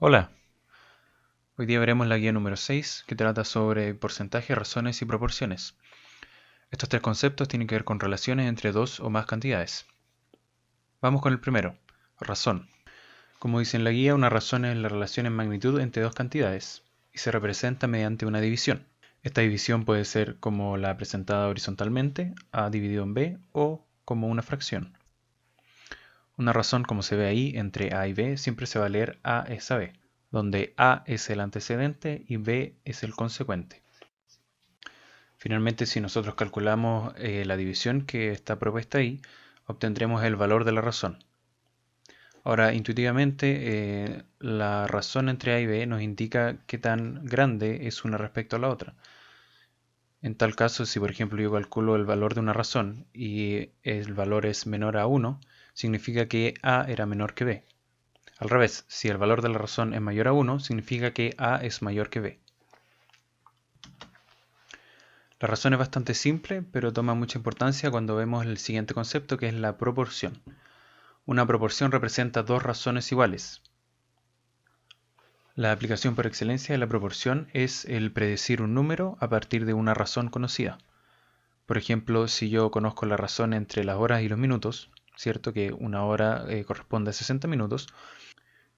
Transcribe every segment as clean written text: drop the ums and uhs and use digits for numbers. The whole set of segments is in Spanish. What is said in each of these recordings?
Hola, hoy día veremos la guía número 6 que trata sobre porcentaje, razones y proporciones. Estos tres conceptos tienen que ver con relaciones entre dos o más cantidades. Vamos con el primero, razón. Como dice en la guía, una razón es la relación en magnitud entre dos cantidades y se representa mediante una división. Esta división puede ser como la presentada horizontalmente, a dividido en b, o como una fracción. Una razón, como se ve ahí, entre a y b siempre se va a leer a es a b, donde a es el antecedente y b es el consecuente. Finalmente, si nosotros calculamos la división que está propuesta ahí, obtendremos el valor de la razón. Ahora, intuitivamente, la razón entre a y b nos indica qué tan grande es una respecto a la otra. En tal caso, si por ejemplo yo calculo el valor de una razón y el valor es menor a 1, significa que a era menor que b. Al revés, si el valor de la razón es mayor a 1, significa que a es mayor que b. La razón es bastante simple, pero toma mucha importancia cuando vemos el siguiente concepto, que es la proporción. Una proporción representa dos razones iguales. La aplicación por excelencia de la proporción es el predecir un número a partir de una razón conocida. Por ejemplo, si yo conozco la razón entre las horas y los minutos, ¿cierto? Que una hora corresponde a 60 minutos,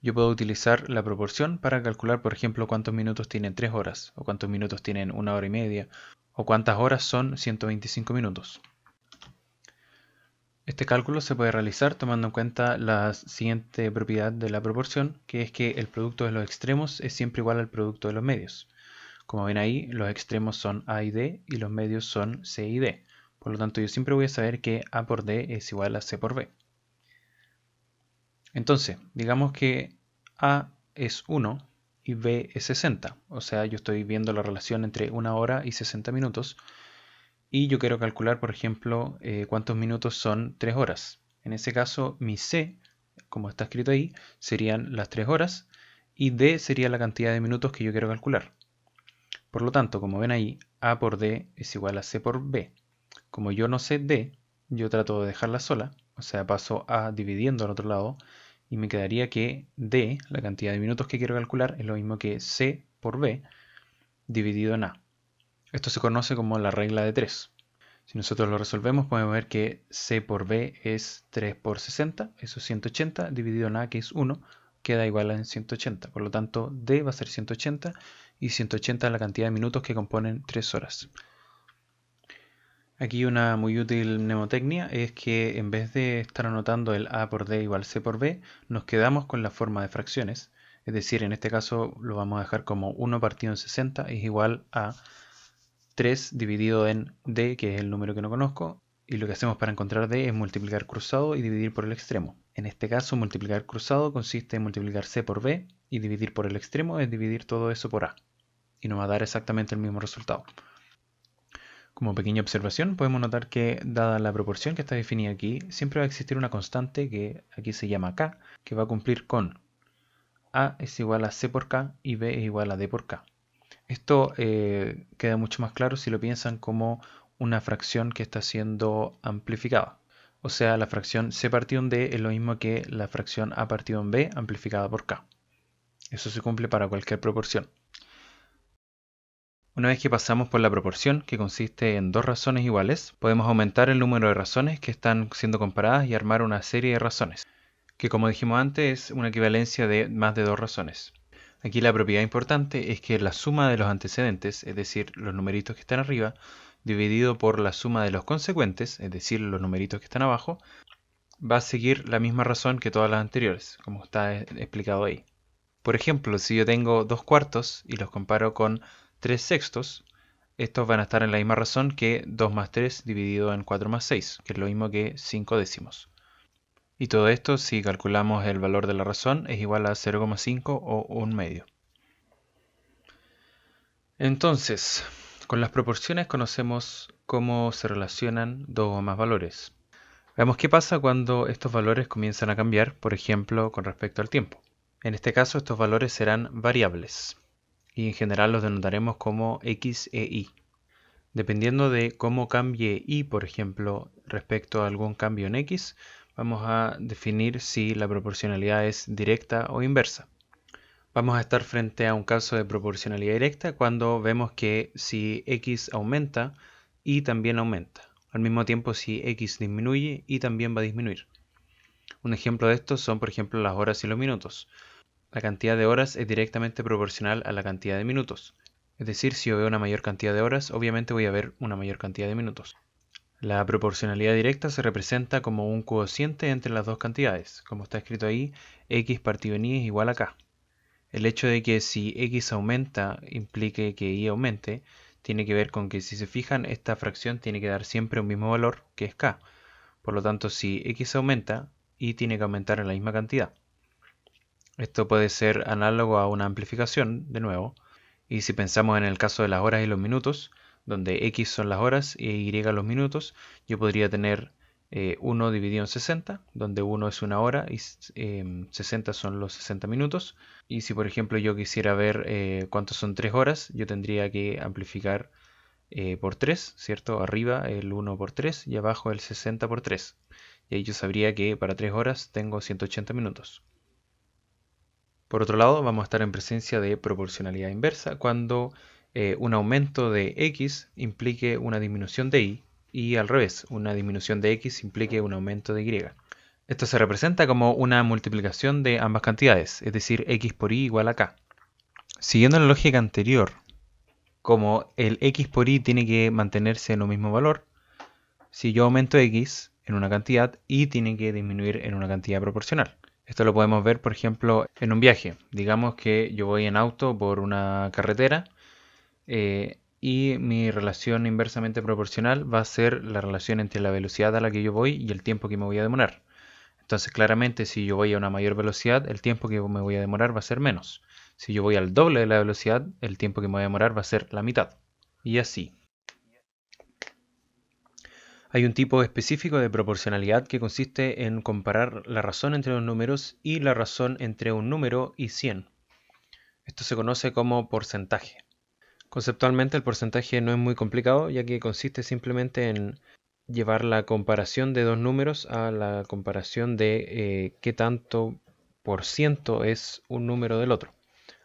yo puedo utilizar la proporción para calcular, por ejemplo, cuántos minutos tienen 3 horas, o cuántos minutos tienen una hora y media, o cuántas horas son 125 minutos. Este cálculo se puede realizar tomando en cuenta la siguiente propiedad de la proporción, que es que el producto de los extremos es siempre igual al producto de los medios. Como ven ahí, los extremos son a y d y los medios son c y d. Por lo tanto, yo siempre voy a saber que a por d es igual a c por b. Entonces, digamos que a es 1 y b es 60. O sea, yo estoy viendo la relación entre 1 hora y 60 minutos. Y yo quiero calcular, por ejemplo, cuántos minutos son 3 horas. En ese caso, mi C, como está escrito ahí, serían las 3 horas y D sería la cantidad de minutos que yo quiero calcular. Por lo tanto, como ven ahí, A por D es igual a C por B. Como yo no sé D, yo trato de dejarla sola, o sea, paso A dividiendo al otro lado y me quedaría que D, la cantidad de minutos que quiero calcular, es lo mismo que C por B dividido en A. Esto se conoce como la regla de 3. Si nosotros lo resolvemos, podemos ver que C por B es 3 por 60, eso es 180, dividido en A, que es 1, queda igual a 180. Por lo tanto, D va a ser 180 y 180 es la cantidad de minutos que componen 3 horas. Aquí una muy útil mnemotecnia es que en vez de estar anotando el A por D igual C por B, nos quedamos con la forma de fracciones. Es decir, en este caso lo vamos a dejar como 1 partido en 60 es igual a 3 dividido en d, que es el número que no conozco, y lo que hacemos para encontrar d es multiplicar cruzado y dividir por el extremo. En este caso, multiplicar cruzado consiste en multiplicar c por b y dividir por el extremo es dividir todo eso por a. Y nos va a dar exactamente el mismo resultado. Como pequeña observación, podemos notar que, dada la proporción que está definida aquí, siempre va a existir una constante que aquí se llama k, que va a cumplir con a es igual a c por k y b es igual a d por k. Esto queda mucho más claro si lo piensan como una fracción que está siendo amplificada. O sea, la fracción c partido en d es lo mismo que la fracción a partido en b amplificada por k. Eso se cumple para cualquier proporción. Una vez que pasamos por la proporción, que consiste en dos razones iguales, podemos aumentar el número de razones que están siendo comparadas y armar una serie de razones, que como dijimos antes es una equivalencia de más de dos razones. Aquí la propiedad importante es que la suma de los antecedentes, es decir, los numeritos que están arriba, dividido por la suma de los consecuentes, es decir, los numeritos que están abajo, va a seguir la misma razón que todas las anteriores, como está explicado ahí. Por ejemplo, si yo tengo 2 cuartos y los comparo con 3 sextos, estos van a estar en la misma razón que 2 más 3 dividido en 4 más 6, que es lo mismo que 5 décimos. Y todo esto, si calculamos el valor de la razón, es igual a 0,5 o 1 medio. Entonces, con las proporciones conocemos cómo se relacionan dos o más valores. Veamos qué pasa cuando estos valores comienzan a cambiar, por ejemplo, con respecto al tiempo. En este caso, estos valores serán variables y en general los denotaremos como x e y. Dependiendo de cómo cambie y, por ejemplo, respecto a algún cambio en x, vamos a definir si la proporcionalidad es directa o inversa. Vamos a estar frente a un caso de proporcionalidad directa cuando vemos que si x aumenta, y también aumenta. Al mismo tiempo, si x disminuye, y también va a disminuir. Un ejemplo de esto son, por ejemplo, las horas y los minutos. La cantidad de horas es directamente proporcional a la cantidad de minutos. Es decir, si yo veo una mayor cantidad de horas, obviamente voy a ver una mayor cantidad de minutos. La proporcionalidad directa se representa como un cociente entre las dos cantidades. Como está escrito ahí, x partido en y es igual a k. El hecho de que si x aumenta implique que y aumente, tiene que ver con que si se fijan, esta fracción tiene que dar siempre un mismo valor, que es k. Por lo tanto, si x aumenta, y tiene que aumentar en la misma cantidad. Esto puede ser análogo a una amplificación, de nuevo, y si pensamos en el caso de las horas y los minutos, donde x son las horas y y los minutos, yo podría tener 1 dividido en 60, donde 1 es una hora y 60 son los 60 minutos. Y si por ejemplo yo quisiera ver cuántos son 3 horas, yo tendría que amplificar por 3, ¿cierto? Arriba el 1 por 3 y abajo el 60 por 3. Y ahí yo sabría que para 3 horas tengo 180 minutos. Por otro lado, vamos a estar en presencia de proporcionalidad inversa cuando un aumento de x implique una disminución de y al revés, una disminución de x implique un aumento de y. Esto se representa como una multiplicación de ambas cantidades, es decir, x por y igual a k. Siguiendo la lógica anterior, como el x por y tiene que mantenerse en un mismo valor, si yo aumento x en una cantidad, y tiene que disminuir en una cantidad proporcional. Esto lo podemos ver, por ejemplo, en un viaje. Digamos que yo voy en auto por una carretera y mi relación inversamente proporcional va a ser la relación entre la velocidad a la que yo voy y el tiempo que me voy a demorar. Entonces, claramente, si yo voy a una mayor velocidad, el tiempo que me voy a demorar va a ser menos. Si yo voy al doble de la velocidad, el tiempo que me voy a demorar va a ser la mitad. Y así. Hay un tipo específico de proporcionalidad que consiste en comparar la razón entre los números y la razón entre un número y 100. Esto se conoce como porcentaje. Conceptualmente el porcentaje no es muy complicado, ya que consiste simplemente en llevar la comparación de dos números a la comparación de qué tanto por ciento es un número del otro.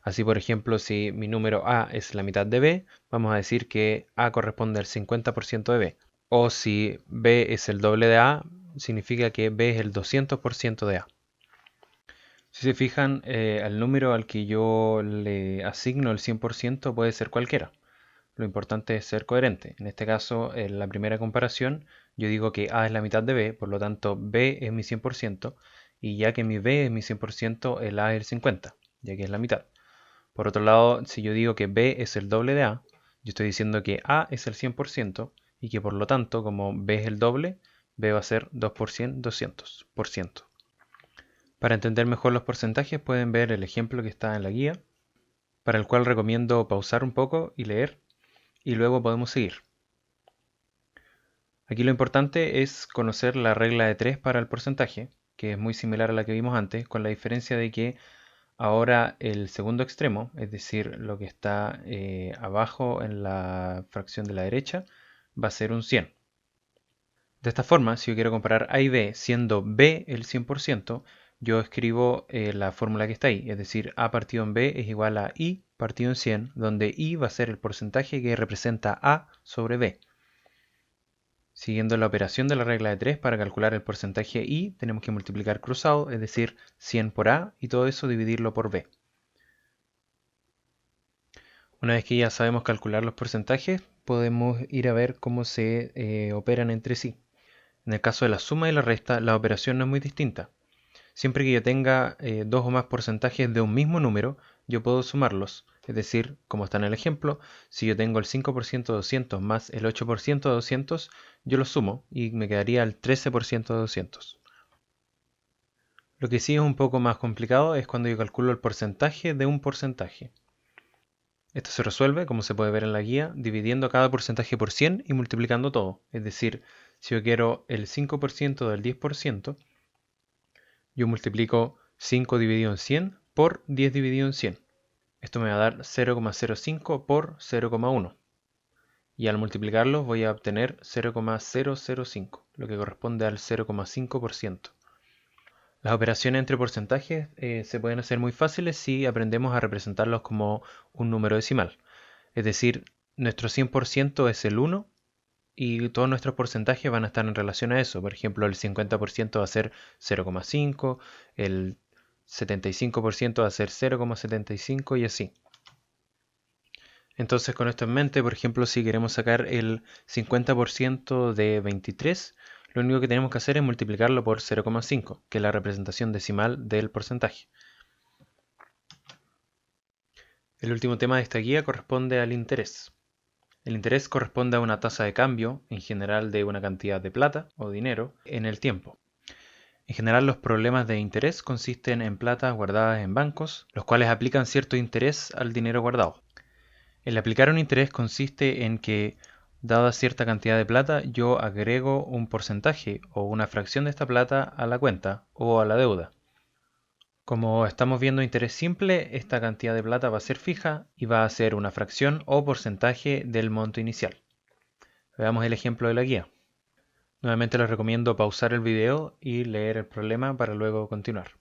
Así, por ejemplo, si mi número A es la mitad de B, vamos a decir que A corresponde al 50% de B. O si B es el doble de A, significa que B es el 200% de A. Si se fijan, al número al que yo le asigno el 100% puede ser cualquiera. Lo importante es ser coherente. En este caso, en la primera comparación, yo digo que A es la mitad de B, por lo tanto B es mi 100%, y ya que mi B es mi 100%, el A es el 50%, ya que es la mitad. Por otro lado, si yo digo que B es el doble de A, yo estoy diciendo que A es el 100% y que por lo tanto, como B es el doble, B va a ser 2%, 200%. Para entender mejor los porcentajes pueden ver el ejemplo que está en la guía, para el cual recomiendo pausar un poco y leer, y luego podemos seguir. Aquí lo importante es conocer la regla de 3 para el porcentaje, que es muy similar a la que vimos antes, con la diferencia de que ahora el segundo extremo, es decir, lo que está abajo en la fracción de la derecha, va a ser un 100. De esta forma, si yo quiero comparar A y B, siendo B el 100%, yo escribo la fórmula que está ahí, es decir, A partido en B es igual a I partido en 100, donde I va a ser el porcentaje que representa A sobre B. Siguiendo la operación de la regla de 3 para calcular el porcentaje I, tenemos que multiplicar cruzado, es decir, 100 por A y todo eso dividirlo por B. Una vez que ya sabemos calcular los porcentajes, podemos ir a ver cómo se operan entre sí. En el caso de la suma y la resta, la operación no es muy distinta. Siempre que yo tenga dos o más porcentajes de un mismo número, yo puedo sumarlos. Es decir, como está en el ejemplo, si yo tengo el 5% de 200 más el 8% de 200, yo los sumo y me quedaría el 13% de 200. Lo que sí es un poco más complicado es cuando yo calculo el porcentaje de un porcentaje. Esto se resuelve, como se puede ver en la guía, dividiendo cada porcentaje por 100 y multiplicando todo. Es decir, si yo quiero el 5% del 10%, yo multiplico 5 dividido en 100 por 10 dividido en 100. Esto me va a dar 0,05 por 0,1. Y al multiplicarlo voy a obtener 0,005, lo que corresponde al 0,5%. Las operaciones entre porcentajes se pueden hacer muy fáciles si aprendemos a representarlos como un número decimal. Es decir, nuestro 100% es el 1 y todos nuestros porcentajes van a estar en relación a eso. Por ejemplo, el 50% va a ser 0,5, el 75% va a ser 0,75 y así. Entonces, con esto en mente, por ejemplo, si queremos sacar el 50% de 23, lo único que tenemos que hacer es multiplicarlo por 0,5, que es la representación decimal del porcentaje. El último tema de esta guía corresponde al interés. El interés corresponde a una tasa de cambio, en general de una cantidad de plata o dinero, en el tiempo. En general, los problemas de interés consisten en plata guardadas en bancos, los cuales aplican cierto interés al dinero guardado. El aplicar un interés consiste en que, dada cierta cantidad de plata, yo agrego un porcentaje o una fracción de esta plata a la cuenta o a la deuda. Como estamos viendo interés simple, esta cantidad de plata va a ser fija y va a ser una fracción o porcentaje del monto inicial. Veamos el ejemplo de la guía. Nuevamente les recomiendo pausar el video y leer el problema para luego continuar.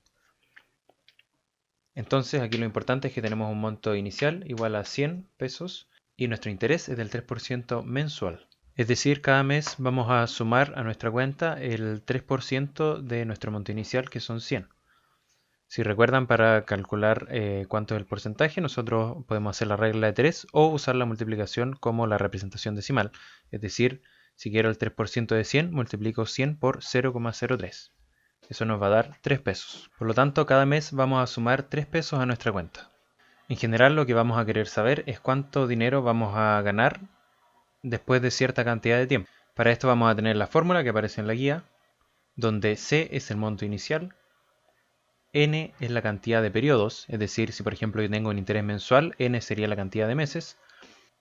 Entonces aquí lo importante es que tenemos un monto inicial igual a 100 pesos y nuestro interés es del 3% mensual. Es decir, cada mes vamos a sumar a nuestra cuenta el 3% de nuestro monto inicial, que son 100. Si recuerdan, para calcular cuánto es el porcentaje, nosotros podemos hacer la regla de 3 o usar la multiplicación como la representación decimal. Es decir, si quiero el 3% de 100, multiplico 100 por 0,03. Eso nos va a dar 3 pesos. Por lo tanto, cada mes vamos a sumar 3 pesos a nuestra cuenta. En general, lo que vamos a querer saber es cuánto dinero vamos a ganar después de cierta cantidad de tiempo. Para esto vamos a tener la fórmula que aparece en la guía, donde C es el monto inicial, N es la cantidad de periodos, es decir, si por ejemplo yo tengo un interés mensual, N sería la cantidad de meses,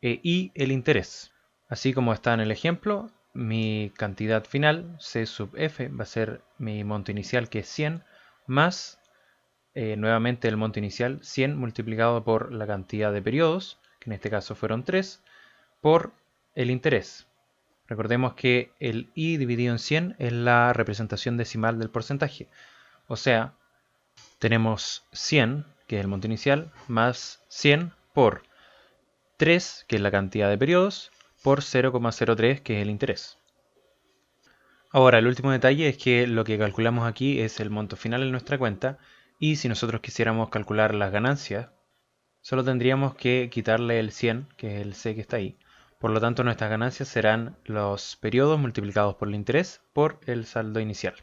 e I el interés. Así como está en el ejemplo, mi cantidad final, C sub F, va a ser mi monto inicial, que es 100, más nuevamente el monto inicial, 100 multiplicado por la cantidad de periodos, que en este caso fueron 3, por el interés. Recordemos que el I dividido en 100 es la representación decimal del porcentaje. O sea, tenemos 100, que es el monto inicial, más 100 por 3, que es la cantidad de periodos, por 0,03, que es el interés. Ahora, el último detalle es que lo que calculamos aquí es el monto final en nuestra cuenta, y si nosotros quisiéramos calcular las ganancias, solo tendríamos que quitarle el 100, que es el C que está ahí. Por lo tanto, nuestras ganancias serán los periodos multiplicados por el interés por el saldo inicial.